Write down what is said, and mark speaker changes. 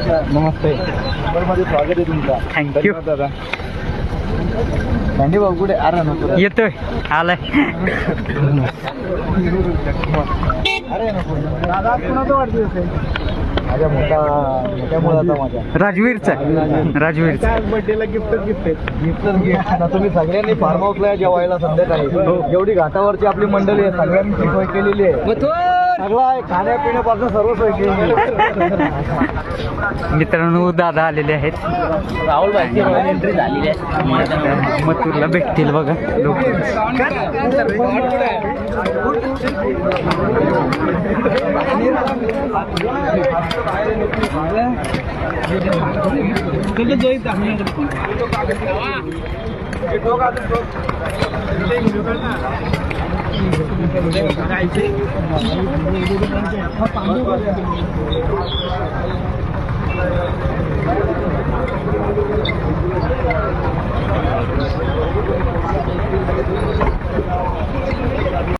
Speaker 1: नमस्ते. मध्ये स्वागत आहे तुमचं.
Speaker 2: थँक्यू
Speaker 1: दादा. थँक्यू भाऊ. कुठे अरे नको
Speaker 2: येतोय आलाय.
Speaker 1: अरे नको दादा. कुणाचा वाढदिवस आहे? माझ्या मोठ्या मुलाचा. माझ्या
Speaker 2: राजवीरचा.
Speaker 1: बर्थडेला गिफ्ट आता तुम्ही सगळ्यांनी फार्म हाऊसला जेवायला संध्याकाळी. एवढी घाटावरची आपली मंडळी आहे, सगळ्यांनी सोय केलेली आहे. सगळं खाण्यापिण्यापासून सर्व सोय केलेली आहे.
Speaker 2: मित्रांनो दादा आलेले आहेत.
Speaker 1: राहुल भाईची एंट्री झालेली आहे.
Speaker 2: मथुरला भेटतील बघा लोक.